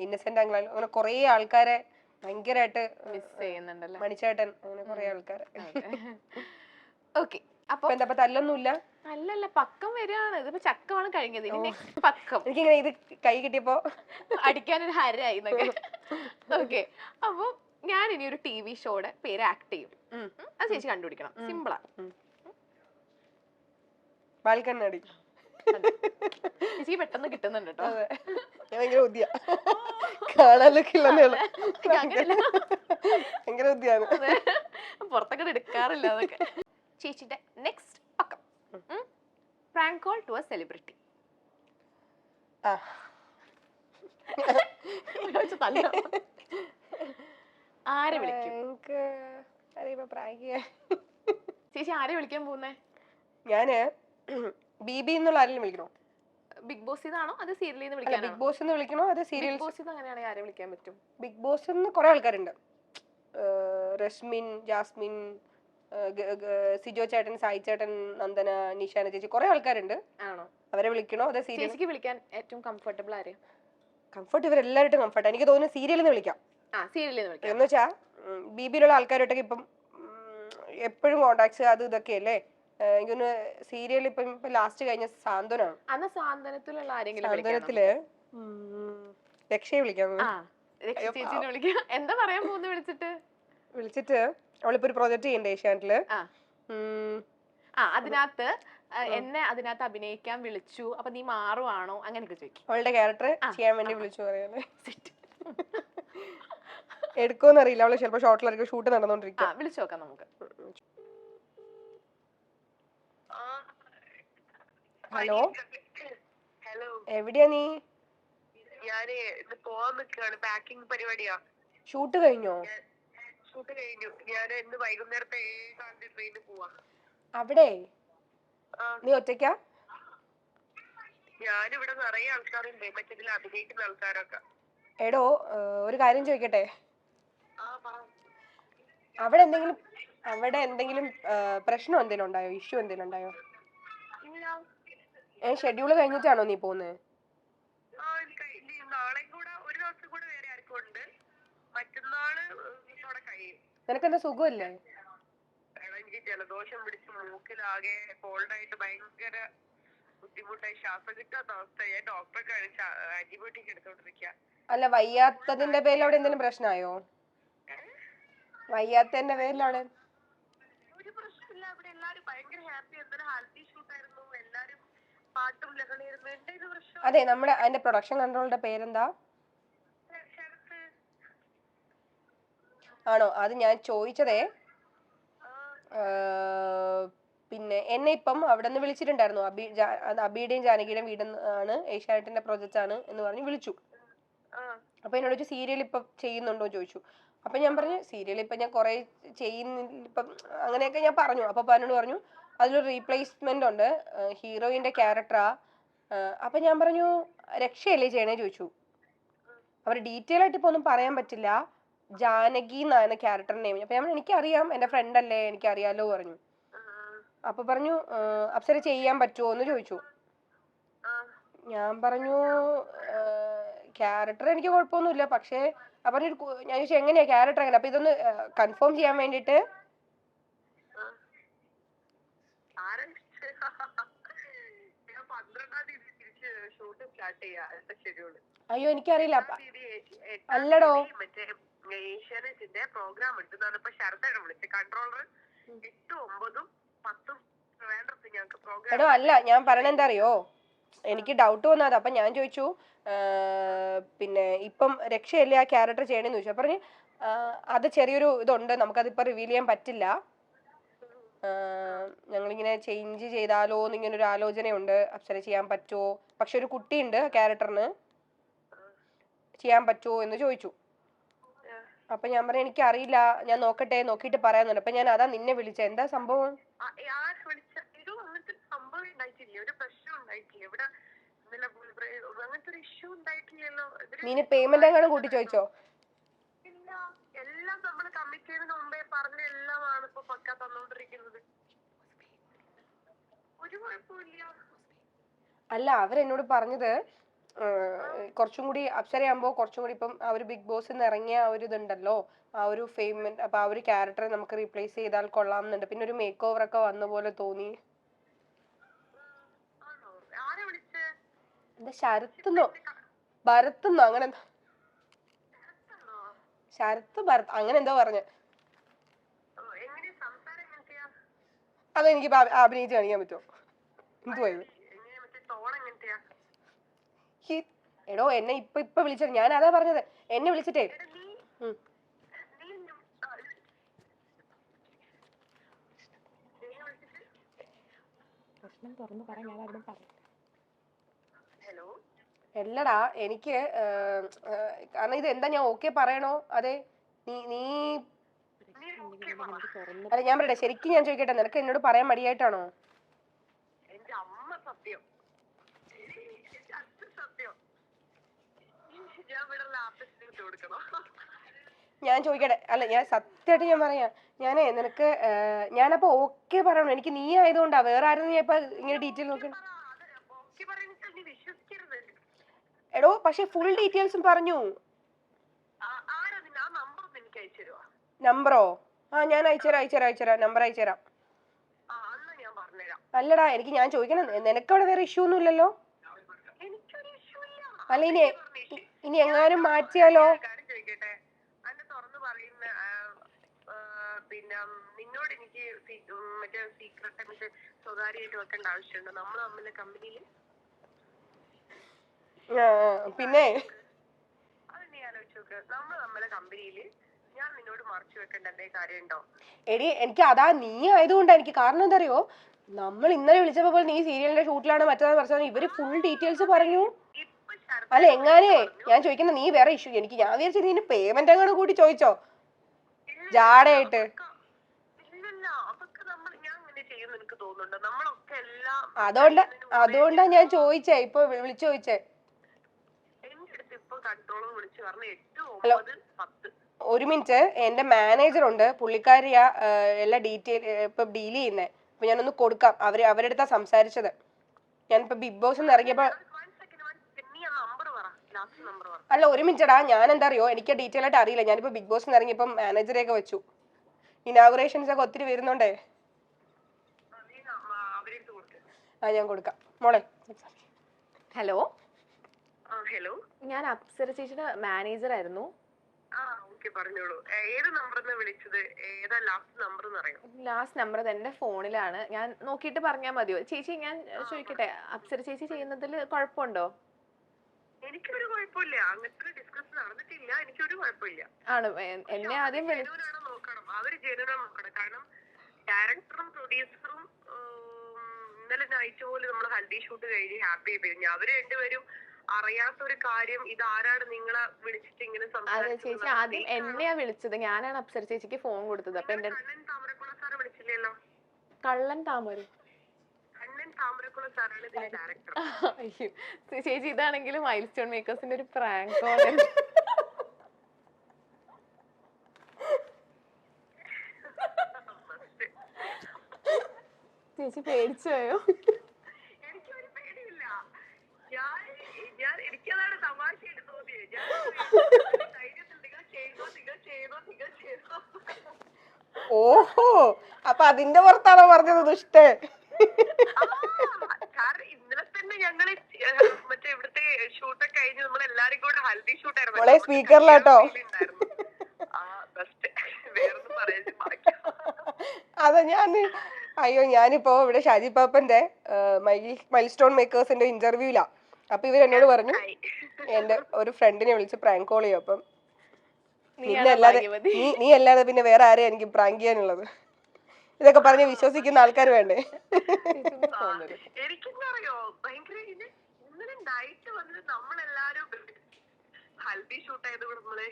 ഇന്നസെന്റ് അങ്കിളായാലും, അങ്ങനെ കുറെ ആൾക്കാരെ ഭയങ്കരമായിട്ട് മിസ് ചെയ്യുന്നുണ്ടല്ലോ. മണിച്ചേട്ടൻ, അങ്ങനെ കുറെ ആൾക്കാരെ. ഓക്കെ. അപ്പൊ എന്താ തല്ലൊന്നുമില്ല? അല്ലല്ല, പക്കം വരികയാണ്. ഇതിപ്പോ ചക്കമാണ് കഴിഞ്ഞത്, ഇനി നെക്സ്റ്റ് പക്കം. എനിക്കിങ്ങനെ ഇത് കൈ കിട്ടിയപ്പോ അടിക്കാനൊരു ഹരായി എന്നൊക്കെ. ഓക്കെ. അപ്പൊ ഞാൻ ഇനി ഒരു TV ഷോയുടെ പേര് ആക്ട് ചെയ്യും. അത് ചേച്ചി കണ്ടുപിടിക്കണം. സിമ്പിളാ. ബാൽക്കണ്ണാടി. ചേച്ചി പെട്ടെന്ന് കിട്ടുന്നുണ്ട് കേട്ടോ. ഞാൻ ഭയങ്കര ബുദ്ധിയാ, കാണാനൊക്കെ ഇല്ലെന്നേ ഉള്ളു. ഭയങ്കര ബുദ്ധിയാണ്, പുറത്തൊക്കെ എടുക്കാറില്ല അതൊക്കെ. ചേച്ചിന്റെ നെക്സ്റ്റ് പക്കം, prank call to a celebrity. ആരെ വിളിക്കും? ചേച്ചി ആരെ വിളിക്കാൻ പോകുന്നേ? ഞാന് ബിബി എന്നുള്ള ആരെങ്കിലും വിളിക്കണോ? ബിഗ് ബോസ് ഇതാണോ അത് സീരിയലിൽ നിന്ന് വിളിക്കാനോ? ബിഗ് ബോസ് എന്ന് വിളിക്കണോ അത് സീരിയൽ? ബോസ് അങ്ങനെയാണെങ്കിൽ ആരെ വിളിക്കാൻ പറ്റും? ബിഗ് ബോസ് എന്ന് കുറെ ആൾക്കാരുണ്ട്. റസ്മിൻ, ജാസ്മിൻ, സിജോ ചേട്ടൻ, സായി ചേട്ടൻ, നന്ദന, നിഷാന ചേച്ചി, കുറെ ആൾക്കാരുണ്ട്. ആണോ? അവരെ വിളിക്കണോ അതെ സീരിയൽ? ചേച്ചിക്ക് വിളിക്കാൻ ഏറ്റവും കംഫർട്ടബിൾ ആരെയും? കംഫർട്ട് ഇവരെല്ലാവരും കംഫർട്ട്. എനിക്ക് തോന്നുന്നു സീരിയലിൽ നിന്ന് വിളിക്കാം. എന്ന് വെച്ചാ ബിബിയിലുള്ള ആൾക്കാരോട്ടൊക്കെ ഇപ്പം എപ്പോഴും കോണ്ടാക്ട്സ് അത് ഇതൊക്കെ അല്ലേ. എനിക്കൊന്ന് സീരിയൽ ഇപ്പം ലാസ്റ്റ് കഴിഞ്ഞ സാന്ത്വനാണ്. സാന്ത്വനത്തില് രക്ഷയെ വിളിക്കാം. എന്താ പറയാൻ പോകുന്നു? വിളിച്ചിട്ട് അവളിപ്പോ ഒരു പ്രോജക്ട് ചെയ്യണ്ടേ ഏഷ്യാനെറ്റില്. അതിനകത്ത് എന്നെ അതിനകത്ത് അഭിനയിക്കാൻ വിളിച്ചു, അപ്പൊ നീ മാറുവാണോ അങ്ങനെയൊക്കെ ചോദിക്കും. അവളുടെ ക്യാരക്ടർ ചെയ്യാൻ വേണ്ടി വിളിച്ചു പറയാനേ. എടുക്കുമെന്നറിയില്ല, അവള് ചിലപ്പോ ഷോട്ടിലായിരിക്കും ഷൂട്ട് നടന്നോണ്ടിരിക്കും. വിളിച്ചു നോക്കാം നമുക്ക്. ഹലോ, എവിടെയാ നീ? ഞാന് പോവാൻ നിൽക്കാണ്, പാക്കിംഗ് പരിപാടിയാ. ഷൂട്ട് കഴിഞ്ഞോ? ഷൂട്ട് കഴിഞ്ഞു. ഞാൻ ഇന്ന് വൈകുന്നേരത്തെ 7 ട്രെയിനിന് പോവാ. അവിടെ നീ ഒറ്റയ്ക്കാ? ഞാനിവിടെ നിറയെ ആൾക്കാരുണ്ട്, മറ്റേതിൽ അഭിനയിക്കുന്ന ആൾക്കാരൊക്കെ. എടോ ഒരു കാര്യം ചോദിക്കട്ടെ, അവിടെ എന്തെങ്കിലും പ്രശ്നം എന്തെങ്കിലും ഉണ്ടായോ? ഇഷ്യൂ എന്തെങ്കിലും ഉണ്ടായോ? ഷെഡ്യൂള് കഴിഞ്ഞിട്ടാണോ നീ പോകുന്നത്? നാളെ കൂടെ ഒരു ദിവസം കൂടെ വേറെ ആർക്കും ഉണ്ട്, മറ്റന്നാള് കഴിയും. നിനക്കെന്താ സുഖമില്ലേ? എനിക്ക് ജലദോഷം പിടിച്ച് മൂക്കിലാകെ കോൾഡായിട്ട് ഭയങ്കര ബുദ്ധിമുട്ടായി, ശ്വാസം കിട്ടാത്ത അവസ്ഥയായി. ഡോക്ടറെ കാണിച്ച ആന്റിബയോട്ടിക് എടുത്തോണ്ടിരിക്കുക. അല്ല, വയ്യാത്തതിന്റെ പേരിൽ അവിടെ എന്തെങ്കിലും പ്രശ്നമായോ? വയ്യാത്തതിന്റെ പേരിൽ അവിടെ ഒരു പ്രശ്നമില്ല. അവിടെ എല്ലാരും ഭയങ്കര ഹാപ്പി. എന്തൊരു ഹാപ്പി ഷൂട്ടായിരുന്നു, എല്ലാരും പാട്ടും ലഹളയായിരുന്നു. എന്റെ ഇത് പ്രശ്നം. അതെ, നമ്മുടെ അതിന്റെ പ്രൊഡക്ഷൻ കൺട്രോളിന്റെ പേരെന്താ? ആണോ? അത് ഞാൻ ചോദിച്ചതേ, പിന്നെ എന്നെ ഇപ്പം അവിടെ നിന്ന് വിളിച്ചിട്ടുണ്ടായിരുന്നു. അബിയുടെയും ജാനകിയുടെയും വീടെന്ന് ഏഷ്യാനെറ്റിന്റെ പ്രൊജക്റ്റ് ആണ് എന്ന് പറഞ്ഞ് വിളിച്ചു. അപ്പൊ എന്നോട് ചോദിച്ചു സീരിയൽ ഇപ്പൊ ചെയ്യുന്നുണ്ടോ ചോദിച്ചു. അപ്പൊ ഞാൻ പറഞ്ഞു സീരിയൽ ഇപ്പൊ ഞാൻ കുറെ ചെയ്യുന്നില്ല ഇപ്പം അങ്ങനെയൊക്കെ ഞാൻ പറഞ്ഞു. അപ്പൊ എന്നോട് പറഞ്ഞു അതിലൊരു റീപ്ലേസ്മെന്റ് ഉണ്ട്, ഹീറോയിന്റെ ക്യാരക്ടറാ. അപ്പൊ ഞാൻ പറഞ്ഞു രക്ഷയല്ലേ ചെയ്യണേ ചോദിച്ചു. അവർ ഡീറ്റെയിൽ ആയിട്ട് ഇപ്പൊ ഒന്നും പറയാൻ പറ്റില്ല, ജാനകി എന്നാണ് ക്യാരക്ടർ നെയിം. അപ്പൊ ഞാൻ എനിക്കറിയാം, എന്റെ ഫ്രണ്ട് അല്ലേ, എനിക്കറിയാലോ പറഞ്ഞു. അപ്പൊ പറഞ്ഞു അപ്സര ചെയ്യാൻ പറ്റുമോ എന്ന് ചോദിച്ചു. ഞാൻ പറഞ്ഞു ക്യാരക്ടർ എനിക്ക് കുഴപ്പമൊന്നുമില്ല, പക്ഷേ അപ്പൊ ഞാൻ ചോദിച്ചു എങ്ങനെയാ ക്യാരക്ടർ എങ്ങനെ. അപ്പൊ ഇതൊന്ന് കൺഫേം ചെയ്യാൻ വേണ്ടിട്ട് അയ്യോ എനിക്കറിയില്ല. അല്ലടോ ഏഷ്യാനെറ്റിന്റെ പ്രോഗ്രാം എടുത്തതാണ് ഇപ്പൊ ശരത്തേടെ വിളിച്ച് കൺട്രോളർ 8, 9, 10 വേണ്ടത് ഞങ്ങൾക്ക് പ്രോഗ്രാം. എടോ അല്ല, ഞാൻ പറയണ എന്താ അറിയോ, എനിക്ക് ഡൗട്ട് വന്നത്. അപ്പൊ ഞാൻ ചോദിച്ചു പിന്നെ ഇപ്പം രക്ഷയല്ലേ ആ ക്യാരക്ടർ ചെയ്യണേന്ന് ചോദിച്ചു. പറഞ്ഞു അത് ചെറിയൊരു ഇതുണ്ട്, നമുക്കതിപ്പോ റിവീൽ ചെയ്യാൻ പറ്റില്ല, ഞങ്ങളിങ്ങനെ ചേഞ്ച് ചെയ്താലോ എന്നിങ്ങനെ ഒരു ആലോചനയുണ്ട്, അപ്സര ചെയ്യാൻ പറ്റുമോ, പക്ഷെ ഒരു കുട്ടിയുണ്ട് ക്യാരക്ടറിന്, ചെയ്യാൻ പറ്റുമോ എന്ന് ചോദിച്ചു. അപ്പൊ ഞാൻ പറഞ്ഞു എനിക്കറിയില്ല, ഞാൻ നോക്കട്ടെ, നോക്കിയിട്ട് പറയാന്നുണ്ട്. അപ്പൊ ഞാൻ അതാ നിന്നെ വിളിച്ച. എന്താ സംഭവം? നീന് പേയ്മെന്റ് എങ്ങനെ കൂട്ടി ചോദിച്ചോ? എല്ലാം നമ്മള് കമ്മിറ്റ് ചെയ്യുന്നതിന് മുമ്പേ പറഞ്ഞ എല്ലാമാണ് ഇപ്പൊ പക്ക തന്നോണ്ടിരിക്കുന്നത്. ഒരു കുഴപ്പമില്ല. അല്ല, അവരെന്നോട് പറഞ്ഞത് കുറച്ചും കൂടി അപ്സരയാകുമ്പോ കുറച്ചും കൂടി ഇപ്പം ആ ഒരു ബിഗ് ബോസ് ഇറങ്ങിയ ആ ഒരു ഇതുണ്ടല്ലോ, ആ ഒരു ഫെയിം, അപ്പൊ ആ ഒരു ക്യാരക്ടറെ നമുക്ക് റീപ്ലേസ് ചെയ്താൽ കൊള്ളാമെന്നുണ്ട്. പിന്നെ ഒരു മേക്ക് ഓവർ ഒക്കെ വന്ന പോലെ തോന്നി. എന്താ ശരത്തെന്നോ ഭരത്തെന്നോ അങ്ങനെ എന്താ, ശരത്ത് ഭരത് അങ്ങനെ എന്തോ പറഞ്ഞ. അതെനിക്ക് അഭിനയിച്ച് കാണിക്കാൻ പറ്റുമോ? എന്തുവായത്? എടോ എന്നെ ഇപ്പൊ വിളിച്ചത്, ഞാൻ അതാ പറഞ്ഞത്, എന്നെ വിളിച്ചിട്ടേ എല്ലടാ എനിക്ക് കാരണം ഇത് എന്താ, ഞാൻ ഓക്കെ പറയണോ? അതെ നീ അല്ല ഞാൻ പറയട്ടെ, ശരിക്കും ഞാൻ ചോദിക്കട്ടെ, നിനക്ക് എന്നോട് പറയാൻ മടിയായിട്ടാണോ? ഞാൻ ചോദിക്കട്ടെ, അല്ല ഞാൻ സത്യമായിട്ട് ഞാൻ പറയാം, ഞാനേ നിനക്ക് ഞാനപ്പോ ഓക്കെ പറയണോ? എനിക്ക് നീ ആയതുകൊണ്ടാ, വേറെ ആരും നീ ഇപ്പൊ ഇങ്ങനെ ഡീറ്റെയിൽ നോക്കണം. എടോ പക്ഷെ ഫുൾ ഡീറ്റെയിൽസും പറഞ്ഞു. നമ്പറോ? ആ ഞാൻ അയച്ചുതരാം നമ്പർ അയച്ചുതരാം. അല്ലടാ എനിക്ക് ഞാൻ ചോദിക്കണം, നിനക്ക് അവിടെ വേറെ ഇഷ്യൂ ഒന്നും ഇല്ലല്ലോ? അല്ല ഇനി എങ്ങാനും മാറ്റിയാലോ? പിന്നെ നിന്നോട് എനിക്ക് മറ്റേ സീക്രട്ട് മറ്റേ സ്വകാര്യമായിട്ട് വെക്കേണ്ട ആവശ്യമുണ്ടോ നമ്മൾ തമ്മിലെ കമ്പനിയിൽ? പിന്നെ അത് നീ ആലോചിച്ച് നോക്ക്, നമ്മൾ തമ്മിലെ കമ്പനിയില് ഞാൻ നിന്നോട് മറച്ചു വെക്കേണ്ട എന്തേ കാര്യമുണ്ടോ? എടി എനിക്ക് അതാ നീ ആയതുകൊണ്ടാ. എനിക്ക് കാരണം എന്താ അറിയോ, നമ്മൾ ഇന്നലെ വിളിച്ചപ്പോ നീ സീരിയലിന്റെ ഷൂട്ടിലാണ് മറ്റേതാണ് പറഞ്ഞത്, ഇവര് ഫുൾ ഡീറ്റെയിൽസ് പറഞ്ഞു. അല്ല എങ്ങാനേ ഞാൻ ചോദിക്കുന്ന നീ വേറെ ഇഷ്യൂ, ഞാൻ വിചാരിച്ചു നീ പേയ്മെന്റ് എങ്ങനെ കൂട്ടി ചോദിച്ചോ ജാടയായിട്ട്. അതുകൊണ്ടാ ഞാൻ ചോദിച്ചേ, ഇപ്പൊ വിളിച്ചു ചോദിച്ചേ. ഒരു മിനിറ്റ്, എന്റെ മാനേജർ ഉണ്ട്, പുള്ളിക്കാരിയാ എല്ലാ ഡീറ്റെയിൽ ഇപ്പൊ ഡീൽ ചെയ്യുന്നേ. അപ്പൊ ഞാനൊന്ന് കൊടുക്കാം, അവരെടുത്താ സംസാരിച്ചത്. ഞാനിപ്പോ ബിഗ് ബോസ് ഇറങ്ങിയപ്പോ. അല്ല ഒരു മിനിറ്റടാ, ഞാൻ എന്താ അറിയോ, എനിക്ക് ഡീറ്റെയിൽ ആയിട്ട് അറിയില്ല. ഞാനിപ്പോ ബിഗ് ബോസ് ഇറങ്ങിയപ്പം മാനേജറെയൊക്കെ വെച്ചു, ഇനാഗുറേഷൻസ് ഒക്കെ ഒത്തിരി വരുന്നുണ്ടേ. ആ ഞാൻ കൊടുക്കാം മോളെ. ഹലോ ഞാൻ അപ്സര ചേച്ചിയുടെ മാനേജർ ആയിരുന്നു. ലാസ്റ്റ് നമ്പർ എന്റെ ഫോണിലാണ്, ഞാൻ നോക്കിയിട്ട് പറഞ്ഞാൽ മതിയോ ചേച്ചി? ഞാൻ ചോദിക്കട്ടെ, അപ്സര ചേച്ചി ചെയ്യുന്നതിൽ കുഴപ്പമുണ്ടോ? എനിക്കൊരു കുഴപ്പമില്ല, അങ്ങനത്തെ ഡിസ്കസ് നടന്നിട്ടില്ല, എനിക്കൊരു കുഴപ്പമില്ല. ആണ് എന്നെ ആദ്യം നോക്കണം, അവര് ജനുവിനാണ് നോക്കണം. കാരണം ഡയറക്ടറും പ്രൊഡ്യൂസറും ഇന്നലെ നൈറ്റ് പോലും നമ്മൾ ഹൽദി ഷൂട്ട് കഴിഞ്ഞ് ഹാപ്പി ആയി കഴിഞ്ഞു. അവര് രണ്ടുപേരും അറിയാത്തൊരു കാര്യം ഇതാരാണ് നിങ്ങളെ വിളിച്ചിട്ട് ഇങ്ങനെ അതെ ചേച്ചി ആദ്യം എന്നെയാ വിളിച്ചത്, ഞാനാണ് അപ്സര ചേച്ചിക്ക് ഫോൺ കൊടുത്തത്. അപ്പൊ എന്റെ കണ്ണൻ താമരക്കുള സാറ് വിളിച്ചില്ലല്ലോ? കള്ളൻ താമര കണ്ണൻ താമരക്കുള സാറാണ് ഇതിന്റെ ഡയറക്ടർ. അയ്യോ ചേച്ചി ഇതാണെങ്കിലും മൈൽ സ്റ്റോൺ മേക്കേഴ്സിന്റെ ഒരു പ്രാങ്ക് കോൾ. ചേച്ചി പേടിച്ചു പോയോ? എനിക്കൊരു പേടിയില്ല. എനിക്കതാണ് തമാശയായിട്ട് തോന്നിയത്. ഞാൻ ധൈര്യത്തിൽ നിങ്ങൾ ചെയ്തോ. ഓഹോ, അപ്പൊ അതിന്റെ പുറത്താണോ പറഞ്ഞത് ദുഷ്ടേ? കാരണം ഇന്നലെ തന്നെ ഞങ്ങള് മറ്റേ ഇവിടുത്തെ ഷൂട്ടൊക്കെ കഴിഞ്ഞ് നമ്മൾ എല്ലാരും കൂടെ ഹൽദി ഷൂട്ടായിരുന്നു. മോളെ സ്പീക്കറിലാട്ടോ. വേറൊന്നും പറയാൻ അതാ ഞാനിപ്പോ ഇവിടെ ഷാജി പാപ്പന്റെ മൈൽ സ്റ്റോൺ മേക്കേഴ്സിന്റെ ഇന്റർവ്യൂലാ. അപ്പൊ ഇവരെന്നോട് പറഞ്ഞു എന്റെ ഒരു ഫ്രണ്ടിനെ വിളിച്ച് പ്രാങ്ക് കോൾ ചെയ്യും. അപ്പം നീ അല്ലാതെ പിന്നെ വേറെ ആരെയാ എനിക്ക് പ്രാങ്ക് ചെയ്യാനുള്ളത്? ഇതൊക്കെ പറഞ്ഞ് വിശ്വസിക്കുന്ന ആൾക്കാർ വേണ്ടേ? എനിക്കെന്താ അറിയോ, ഭയങ്കര ഇന്നലെ നൈറ്റ് വന്നിട്ട് നമ്മളെല്ലാരും ഹൽദി ഷൂട്ട് ആയതുകൊണ്ട് നമ്മള്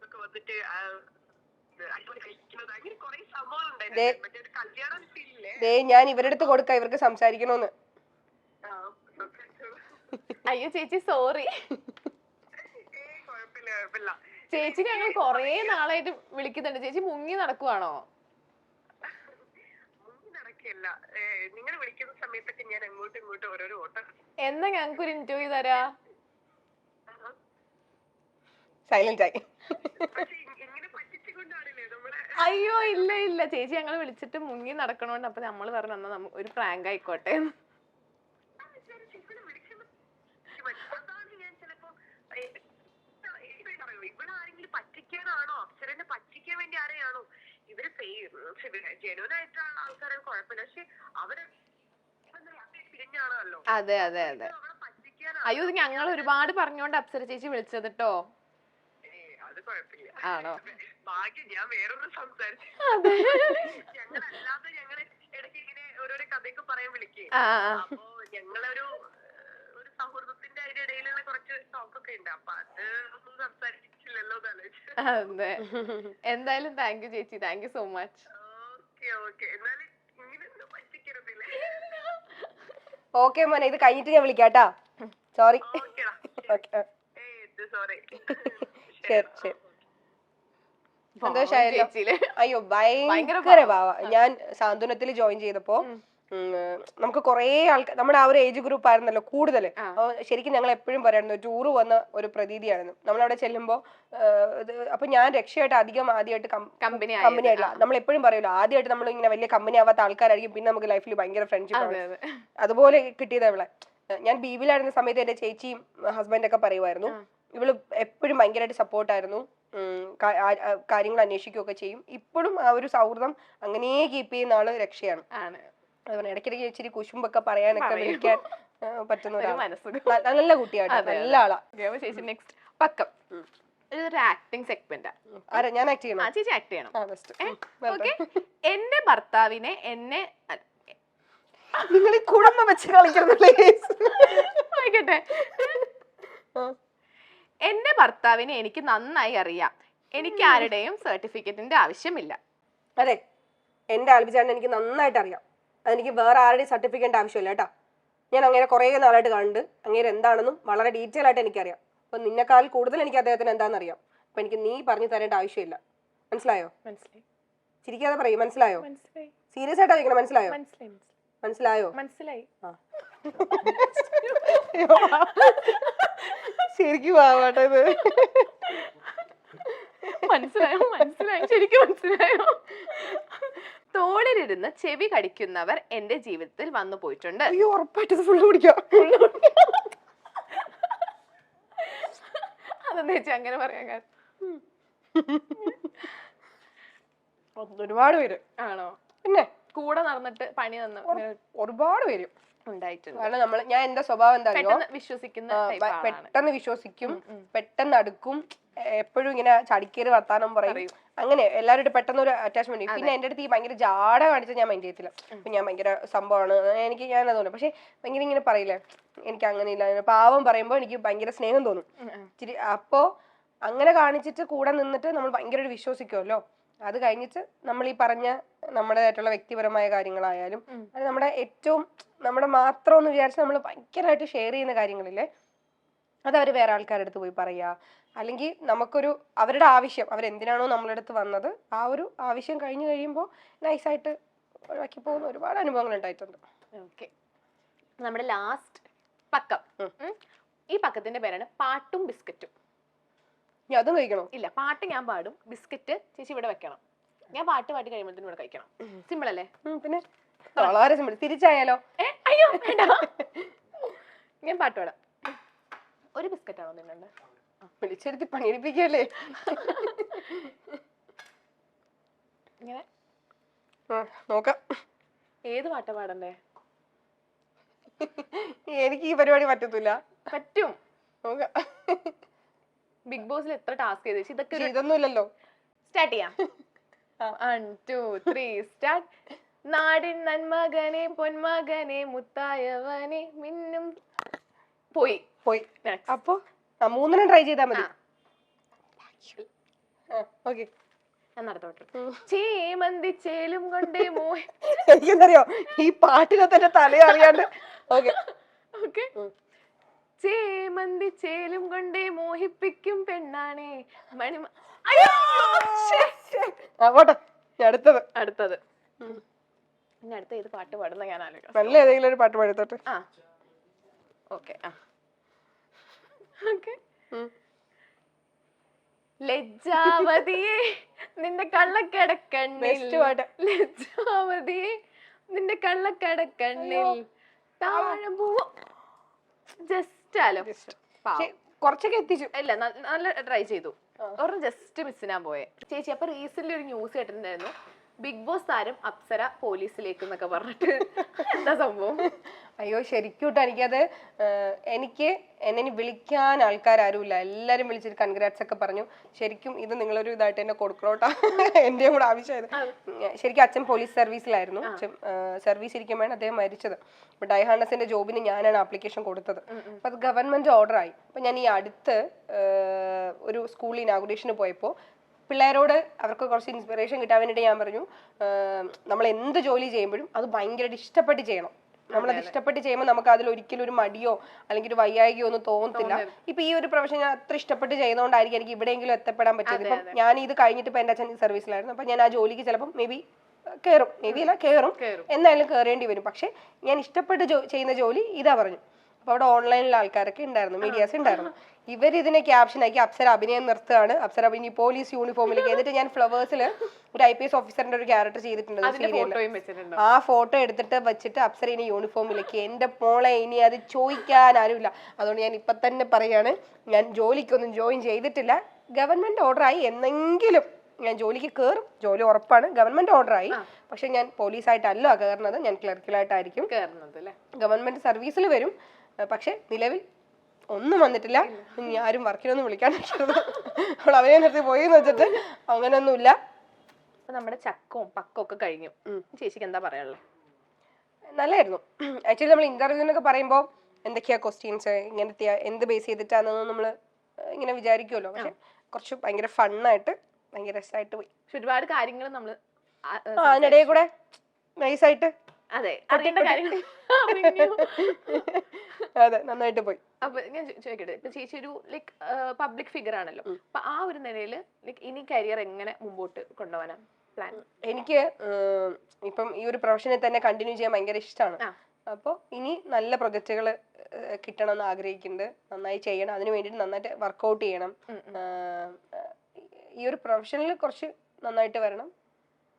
ഒക്കെ വന്നിട്ട് അങ്ങനെ കുറെ സംഭവം ഉണ്ടായിരുന്നു. മറ്റേ ഒരു കല്യാണം ഫീലില്ലേ? ഞാൻ ഇവരുടെ അടുത്ത് കൊടുക്കാം, ഇവർക്ക് സംസാരിക്കണോന്ന്. അയ്യോ ചേച്ചി സോറി. കുഴപ്പമില്ല. ചേച്ചി ഞങ്ങൾ കൊറേ നാളായിട്ട് വിളിക്കുന്നുണ്ട്. ചേച്ചി മുങ്ങി നടക്കുവാണോ? മുങ്ങി നടക്കല്ല, നിങ്ങൾ വിളിക്കുന്ന സമയത്തൊക്കെ ഞാൻ അങ്ങോട്ടും ഇങ്ങോട്ടും ഓരോരോ ഓട്ടം. എന്നാ ഞങ്ങക്ക് ഒരു ഇന്റർവ്യൂ തരാ? സൈലന്റ് ആയി. ഇങ്ങനെ പറ്റിച്ചുകൊണ്ടാണല്ലേ നമ്മളെ. അയ്യോ ഇല്ല ചേച്ചി ഞങ്ങൾ വിളിച്ചിട്ട് മുങ്ങി നടക്കണോണ്ട് അപ്പൊ നമ്മള് പറഞ്ഞു എന്നാ ഒരു പ്രാങ്ക് ആയിക്കോട്ടെ. ഇവിടെ ആരെങ്കിലും പറ്റിക്കാനാണോ, അപ്സരനെ പറ്റിക്കാൻ വേണ്ടി ആരെയാണോ? ഇവര് ജെനുവൻ ആയിട്ടുള്ള ആൾക്കാരാണ് കുഴപ്പമില്ല. പക്ഷെ അവര് പിരിഞ്ഞാണല്ലോ. അതെ അയ്യോ ഇത് ഞങ്ങൾ ഒരുപാട് പറഞ്ഞോണ്ട് അപ്സര ചേച്ചി വിളിച്ചത് കേട്ടോ. അത് കുഴപ്പമില്ല. ആണോ? ഭാഗ്യം ഞാൻ വേറൊന്നും സംസാരിച്ചു. ഞങ്ങളല്ലാതെ ഞങ്ങള് ഇടയ്ക്ക് ഇങ്ങനെ ഓരോരോ കഥയൊക്കെ പറയാൻ വിളിക്കേ. അപ്പൊ ഞങ്ങളൊരു സൗഹൃദത്തിന്റെ അതിന്റെ ഇടയിലുള്ള കുറച്ച് ടോക്കൊക്കെ ഉണ്ട്. അപ്പൊ അത് ഒന്നും സംസാരിച്ചില്ലല്ലോ എന്നാലോചിച്ചു. അതെ എന്തായാലും താങ്ക് യു ചേച്ചി, thank you so much. Okay എന്നാലും ഇങ്ങനെയൊന്നും പറ്റിക്കരുതില്ലേ? ഓക്കെ മോനെ, ഇത് കഴിഞ്ഞിട്ട് ഞാൻ വിളിക്കാട്ടാ. സോറി. സോറി. ശരി സന്തോഷായല്ലോ. അയ്യോ ഭയങ്കര ഭാവ. ഞാൻ സാന്ത്വനത്തിൽ ജോയിൻ ചെയ്തപ്പോ നമുക്ക് കുറെ ആൾക്കാർ, നമ്മുടെ ആ ഒരു ഏജ് ഗ്രൂപ്പ് ആയിരുന്നല്ലോ കൂടുതൽ. ശരിക്കും ഞങ്ങൾ എപ്പോഴും പറയായിരുന്നു ടൂറ് വന്ന ഒരു പ്രതീതിയായിരുന്നു നമ്മളവിടെ ചെല്ലുമ്പോ. അപ്പൊ ഞാൻ രക്ഷയായിട്ട് ആദ്യമായിട്ട് കമ്പനി ആയിട്ടില്ല. നമ്മൾ എപ്പോഴും പറയുമല്ലോ ആദ്യമായിട്ട് നമ്മൾ ഇങ്ങനെ വലിയ കമ്പനി ആവാത്ത ആൾക്കാരായിരിക്കും പിന്നെ നമുക്ക് ലൈഫിൽ ഭയങ്കര ഫ്രണ്ട്ഷിപ്പ് ആണ്. അതുപോലെ കിട്ടിയത് അവളെ. ഞാൻ ബീവിലായിരുന്ന സമയത്ത് എന്റെ ചേച്ചിയും ഹസ്ബൻഡൊക്കെ പറയുമായിരുന്നു ഇവള് എപ്പോഴും ഭയങ്കരമായിട്ട് സപ്പോർട്ടായിരുന്നു, കാര്യങ്ങൾ അന്വേഷിക്കുകയൊക്കെ ചെയ്യും. ഇപ്പോഴും ആ ഒരു സൗഹൃദം അങ്ങനെ കീപ്പ് ചെയ്യുന്ന ആള് രക്ഷയാണ്. അതുപോലെ ഇടയ്ക്കിടയ്ക്ക് ഇച്ചിരി കുശുമ്പൊക്കെ പറയാനൊക്കെ വിളിക്കാൻ പറ്റുന്ന നല്ല കുട്ടിയാട്ടോ, നല്ല ആളാ. ചേച്ചി നെക്സ്റ്റ് പക്കം ഒരു ആക്ടിംഗ് സെഗ്മെന്റ്. ഞാൻ ആക്ട് ചെയ്യണം? ചേച്ചി ആക്ട് ചെയ്യണം. ഓക്കെ. എന്റെ ഭർത്താവിനെ എന്നെ നിങ്ങൾ ഈ കുടുംബം വെച്ച് കളിക്കട്ടെ. എന്റെ ഭർത്താവിനെ എനിക്ക് നന്നായി അറിയാം. എനിക്ക് ആരുടെയും സർട്ടിഫിക്കറ്റിന്റെ ആവശ്യമില്ല. അതെ, എന്റെ ആൽബിചാണ്ടിനെ എനിക്ക് നന്നായിട്ട് അറിയാം. അതെനിക്ക് വേറെ ആരുടെയും സർട്ടിഫിക്കറ്റ് ആവശ്യമില്ല കേട്ടാ. ഞാൻ അങ്ങനെ കുറെ നാളായിട്ട് കണ്ട് അങ്ങനെ എന്താണെന്നും വളരെ ഡീറ്റെയിൽ ആയിട്ട് എനിക്കറിയാം. അപ്പൊ നിന്നെക്കാൾ കൂടുതൽ എനിക്ക് അദ്ദേഹത്തിന് എന്താണെന്ന് അറിയാം. അപ്പൊ എനിക്ക് നീ പറഞ്ഞു തരേണ്ട ആവശ്യമില്ല. മനസ്സിലായോ? ചിരിക്കാതെ പറയും. മനസ്സിലായോ? സീരിയസ് ആയിട്ട് ചോദിക്കണം. മനസ്സിലായോ? മനസ്സിലായോ? ആ ശരിക്കും ആവാട്ടെ ഇത്. മനസ്സിലായോ? ശരിക്കും മനസ്സിലായോ? തോളിലിരുന്ന് ചെവി കടിക്കുന്നവർ എന്റെ ജീവിതത്തിൽ വന്നു പോയിട്ടുണ്ട്. അയ്യോ ഉറപ്പായിട്ട് ഫുള്ള് കുടിക്കാം. അതെന്താ ചേച്ചി അങ്ങനെ പറയാൻ കാരണം? ഒരുപാട് പേര്. ആണോ? പിന്നെ കൂടെ നടന്നിട്ട് പണി തന്ന ഒരുപാട് പേര് ഉണ്ടായിട്ടുണ്ട്. കാരണം ഞാൻ എന്റെ സ്വഭാവം എന്താ അറിയോ, വിശ്വസിക്കുന്ന പെട്ടെന്ന് വിശ്വസിക്കും, പെട്ടെന്ന് അടുക്കും, എപ്പോഴും ഇങ്ങനെ ചടിക്കേറി വർത്താനം പറയും, അങ്ങനെ എല്ലാവരും പെട്ടെന്ന് ഒരു അറ്റാച്ച്മെന്റ്. പിന്നെ എന്റെ അടുത്ത് ഈ ഭയങ്കര ജാട കാണിച്ചാൽ ഞാൻ മൈൻഡ് ചെയ്യത്തില്ല. അപ്പൊ ഞാൻ ഭയങ്കര സംഭവമാണ്, ഞാൻ അതുകൊണ്ട്. പക്ഷെ ഭയങ്കര ഇങ്ങനെ പറയില്ലേ, എനിക്ക് അങ്ങനെ ഇല്ല, പാവം പറയുമ്പോ എനിക്ക് ഭയങ്കര സ്നേഹം തോന്നും ഇച്ചിരി. അപ്പോ അങ്ങനെ കാണിച്ചിട്ട് കൂടെ നിന്നിട്ട് നമ്മൾ ഭയങ്കര വിശ്വസിക്കുമല്ലോ. അത് കഴിഞ്ഞിട്ട് നമ്മൾ ഈ പറഞ്ഞ നമ്മുടേതായിട്ടുള്ള വ്യക്തിപരമായ കാര്യങ്ങളായാലും അത് നമ്മുടെ ഏറ്റവും നമ്മുടെ മാത്രം എന്ന് വിചാരിച്ച് നമ്മൾ ഭയങ്കരമായിട്ട് ഷെയർ ചെയ്യുന്ന കാര്യങ്ങളില്ലേ, അത് അവർ വേറെ ആൾക്കാരുടെ അടുത്ത് പോയി പറയുക, അല്ലെങ്കിൽ നമുക്കൊരു അവരുടെ ആവശ്യം, അവരെന്തിനാണോ നമ്മളെ അടുത്ത് വന്നത്, ആ ഒരു ആവശ്യം കഴിഞ്ഞു കഴിയുമ്പോൾ നൈസായിട്ട് ഒഴിവാക്കി പോകുന്ന ഒരുപാട് അനുഭവങ്ങൾ ഉണ്ടായിട്ടുണ്ട്. ഓക്കെ, നമ്മുടെ ലാസ്റ്റ് പക്കം. ഈ പക്കത്തിന്റെ പേരാണ് പാട്ടും ബിസ്ക്കറ്റും. അതും കഴിക്കണോ? ഇല്ല, പാട്ട് ഞാൻ പാടും, ബിസ്ക്കറ്റ് ചേച്ചി ഇവിടെ വെക്കണം. ഞാൻ പാട്ട് പാടി കഴിയുമ്പോഴത്തേനും ഇവിടെ കഴിക്കണം. സിമ്പിൾ അല്ലേ? പിന്നെ വളരെ സിമ്പിൾ. തിരിച്ചായാലോ? അയ്യോ വേണ്ട, ഞാൻ പാട്ട് പാടാം. ഒരു ബിസ്ക്കറ്റ് ആണോ നിന്നുണ്ട്? വിളിച്ചെടുത്ത് പണിയെടുപ്പിക്കല്ലേ? ഇങ്ങനെ നോക്കാം. ഏത് പാട്ടാ പാടണ്ടേ? എനിക്ക് ഈ പരിപാടി പറ്റത്തില്ല. പറ്റും, നോക്കാം. ബിഗ് ബോസിൽ എത്ര ടാസ്ക് ചെയ്തു ഇതൊക്കെ? ഇതൊന്നും ഇല്ലല്ലോ. സ്റ്റാർട്ട് ചെയ്യാം. 1 2 3 സ്റ്റാർട്ട്. നാടിൻ നന്മകനെ പൊന്മകനെ മുത്തായവനെ മിന്നും പോയി. അപ്പൊ മൂന്നെണ്ണം ട്രൈ ചെയ്താൽ മതി. ഓക്കെ, ഞാൻ നടത്തോട്ടെ. ചേമന്തിച്ചേലും കൊണ്ടേ മോഹി. എനിക്കെന്തറിയോ, ഈ പാട്ടിനകത്ത് എന്റെ തല അറിയാണ്ട്. Okay okay. ചേമന്തിച്ചേലും കൊണ്ടേ മോഹിപ്പിക്കും പെണ്ണാണേ മണിമ. പോട്ടെ, അടുത്തത്. അടുത്തത് ഇനി അടുത്ത ഏത് പാട്ട് പാടുന്ന ഞാൻ ആലോചിക്കാം. നല്ല ഏതെങ്കിലും ഒരു പാട്ട് പാടിത്തോട്ടെ. ആ ഓക്കെ. ഓക്കെ. ലജ്ജാവതിയെ നിന്റെ കള്ളക്കടക്കണ്ണിൽ, ലജ്ജാവതിയെ നിന്റെ കള്ളക്കടക്കണ്ണിൽ താഴെ പോവോ. ജസ്റ്റ് ആലോ, കുറച്ചൊക്കെ എത്തിച്ചു. ഇല്ല നല്ല ട്രൈ ചെയ്തു. ഒരെണ്ണം ജസ്റ്റ് മിസ്സിനാ പോയെ ചേച്ചി. അപ്പൊ റീസെന്റ് ഒരു ന്യൂസ് കേട്ടിട്ടുണ്ടായിരുന്നു, ബിഗ് ബോസ് താരം അപ്സര പോലീസിലേക്ക് എന്നൊക്കെ പറഞ്ഞിട്ട്. എന്താ സംഭവം? അയ്യോ ശരിക്കും കേട്ടോ, എനിക്കത് എനിക്ക് എന്നെ വിളിക്കാൻ ആൾക്കാരും എല്ലാരും വിളിച്ചിട്ട് കൺഗ്രാറ്റ്സ് ഒക്കെ പറഞ്ഞു. ശരിക്കും ഇത് നിങ്ങളൊരു ഇതായിട്ട് എന്നെ കൊടുക്കണോട്ടാ, എന്റെയും കൂടെ ആവശ്യമായത്. ശരിക്കും അച്ഛൻ പോലീസ് സർവീസിലായിരുന്നു. സർവീസ് ഇരിക്കുമ്പോഴാണ് അദ്ദേഹം മരിച്ചത്. അപ്പൊ ഡൈഹാർണസിന്റെ ജോബിന് ഞാനാണ് ആപ്ലിക്കേഷൻ കൊടുത്തത്. അപ്പൊ അത് ഗവൺമെന്റ് ഓർഡർ ആയി. അപ്പൊ ഞാൻ ഈ അടുത്ത് ഒരു സ്കൂൾ ഇനാഗുറേഷന് പോയപ്പോ പിള്ളേരോട് അവർക്ക് കുറച്ച് ഇൻസ്പിറേഷൻ കിട്ടാൻ വേണ്ടിയിട്ട് ഞാൻ പറഞ്ഞു, നമ്മൾ എന്ത് ജോലി ചെയ്യുമ്പോഴും അത് ഭയങ്കരമായിട്ട് ഇഷ്ടപ്പെട്ട് ചെയ്യണം. നമ്മളത് ഇഷ്ടപ്പെട്ട് ചെയ്യുമ്പോൾ നമുക്ക് അതിൽ ഒരിക്കലും ഒരു മടിയോ അല്ലെങ്കിൽ ഒരു വയ്യായികയോ ഒന്നും തോന്നത്തില്ല. ഇപ്പൊ ഈ ഒരു പ്രൊഫഷൻ ഞാൻ അത്ര ഇഷ്ടപ്പെട്ട് ചെയ്യുന്നതുകൊണ്ടായിരിക്കും എനിക്ക് എവിടെയെങ്കിലും എത്തപ്പെടാൻ പറ്റിയത്. ഇപ്പം ഞാൻ ഇത് കഴിഞ്ഞിട്ട് ഇപ്പൊ എന്റെ അച്ഛൻ സർവീസിലായിരുന്നു. അപ്പൊ ഞാൻ ആ ജോലിക്ക് ചിലപ്പോൾ മേ ബി കയറും, എന്തായാലും കയറേണ്ടി വരും. പക്ഷെ ഞാൻ ഇഷ്ടപ്പെട്ട് ചെയ്യുന്ന ജോലി ഇതാ പറഞ്ഞു. അപ്പൊ അവിടെ ഓൺലൈനിൽ ആൾക്കാരൊക്കെ ഉണ്ടായിരുന്നു, മീഡിയാസ് ഉണ്ടായിരുന്നു. ഇവരിതിനെ ക്യാപ്ഷൻ ആക്കി അപ്സര അഭിനയം നിർത്തുകയാണ്, അപ്സര ഇനി പോലീസ് യൂണിഫോമിലേക്ക്. എന്നിട്ട് ഞാൻ ഫ്ലവേഴ്സിൽ ഒരു IPS ഓഫീസറിന്റെ ഒരു ക്യാരക്ടർ ചെയ്തിട്ടുണ്ട് സീരിയലിൽ. ആ ഫോട്ടോ എടുത്തിട്ട് വെച്ചിട്ട് അപ്സര ഇനി യൂണിഫോമിലേക്ക്. എന്റെ മോളെ ഇനി അത് ചോദിക്കാൻ ആരുമില്ല. അതുകൊണ്ട് ഞാൻ ഇപ്പൊ തന്നെ പറയാണ്, ഞാൻ ജോലിക്കൊന്നും ജോയിൻ ചെയ്തിട്ടില്ല. ഗവൺമെന്റ് ഓർഡർ ആയി, എന്നെങ്കിലും ഞാൻ ജോലിക്ക് കയറും. ജോലി ഉറപ്പാണ്, ഗവൺമെന്റ് ഓർഡർ ആയി. പക്ഷെ ഞാൻ പോലീസായിട്ടല്ല കയറുന്നത്, ഞാൻ ക്ലർക്കിലായിട്ടായിരിക്കും കയറുന്നത്. ഗവൺമെന്റ് സർവീസിൽ വരും. പക്ഷെ നിലവിൽ ഒന്നും വന്നിട്ടില്ല. ഇനി ആരും വർക്കിനൊന്നും വിളിക്കാൻ അവൾ അവനെ നിർത്തി പോയി എന്ന് വെച്ചിട്ട് അങ്ങനെയൊന്നുമില്ല. നമ്മുടെ ചക്കവും പക്കവും ഒക്കെ കഴിഞ്ഞു. ചേച്ചിക്ക് എന്താ പറയാനുള്ളത്? നല്ലായിരുന്നു. ആക്ച്വലി നമ്മൾ ഇന്റർവ്യൂന്നൊക്കെ പറയുമ്പോൾ എന്തൊക്കെയാ ക്വസ്റ്റ്യൻസ്, ഇങ്ങനത്തെ എന്ത് ബേസ് ചെയ്തിട്ടാണെന്ന് നമ്മള് ഇങ്ങനെ വിചാരിക്കുമല്ലോ. പക്ഷെ കുറച്ച് ഭയങ്കര ഫണ്ണായിട്ട് ഭയങ്കര രസമായിട്ട് പോയി. ഒരുപാട് കാര്യങ്ങൾ നമ്മള് അതിനിടയിൽ കൂടെ നൈസായിട്ട് അതെ അറിയേണ്ട കാര്യങ്ങൾ അതെ നന്നായിട്ട് പോയി. അപ്പൊ ഞാൻ ചോദിക്കട്ടെ, ഇപ്പൊ ചേച്ചി ഒരു ലൈക് പബ്ലിക് ഫിഗർ ആണല്ലോ, അപ്പൊ ആ ഒരു നിലയിൽ ലൈക് ഇനി കരിയർ എങ്ങനെ മുമ്പോട്ട് കൊണ്ടുപോകാനാ പ്ലാൻ? എനിക്ക് ഇപ്പം ഈ ഒരു പ്രൊഫഷനെ തന്നെ കണ്ടിന്യൂ ചെയ്യാൻ ഭയങ്കര ഇഷ്ടമാണ്. അപ്പോൾ ഇനി നല്ല പ്രൊജക്റ്റുകൾ കിട്ടണം എന്ന് ആഗ്രഹിക്കുന്നുണ്ട്. നന്നായി ചെയ്യണം, അതിന് വേണ്ടിയിട്ട് നന്നായിട്ട് വർക്ക്ഔട്ട് ചെയ്യണം. ഈ ഒരു പ്രൊഫഷനിൽ കുറച്ച് നന്നായിട്ട് വരണം,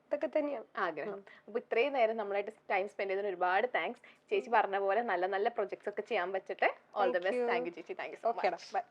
ഇതൊക്കെ തന്നെയാണ് ആഗ്രഹം. അപ്പൊ ഇത്രയും നേരം നമ്മളായിട്ട് ടൈം സ്പെൻഡ് ചെയ്തതിന് ഒരുപാട് താങ്ക്സ്. ചേച്ചി പറഞ്ഞ പോലെ നല്ല നല്ല പ്രൊജക്ട്സ് ഒക്കെ ചെയ്യാൻ പറ്റട്ടെ. All the best. Thank you ചേച്ചി. Thank you so much. By.